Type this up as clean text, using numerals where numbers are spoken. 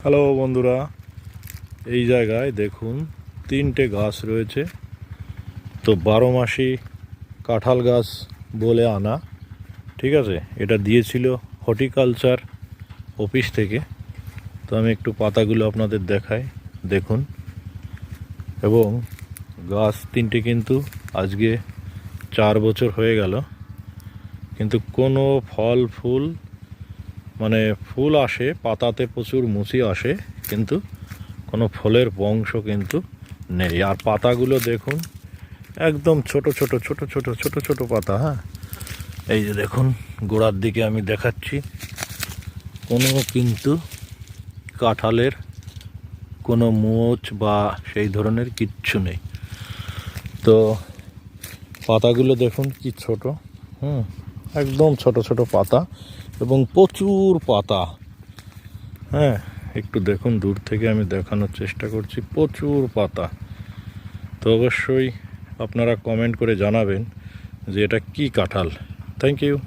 Hello বন্ধুরা, এই জায়গায় দেখুন 3টে গাছ রয়েছে। তো 12 মাসি কাঁঠাল গাছ বলে আনা, ঠিক আছে। এটা দিয়েছিল হর্টিকালচার অফিস থেকে। তো আমি একটু পাতাগুলো আপনাদের দেখাই, দেখুন। এবং গাছ 3টে কিন্তু আজকে 4 বছর হয়ে গেল, কিন্তু কোনো ফল ফুল মানে ফুল আসে, পাতাতে প্রচুর মুচি আসে, কিন্তু কোনো ফলের বংশ কিন্তু নেই। আর পাতাগুলো দেখুন, একদম ছোট ছোট ছোট ছোট ছোট ছোট পাতা। হ্যাঁ, এই যে দেখুন, গোড়ার দিকে আমি দেখাচ্ছি, কোনো কিন্তু কাঁঠালের কোনো মোচ বা সেই ধরনের কিচ্ছু নেই। তো পাতাগুলো দেখুন কি ছোট, একদম ছোট ছোট পাতা এবং প্রচুর পাতা। হ্যাঁ, একটু দেখুন, দূর থেকে আমি দেখানোর চেষ্টা করছি, প্রচুর পাতা। তো অবশ্যই আপনারা কমেন্ট করে জানাবেন যে এটা কি কাঁঠাল। Thank you.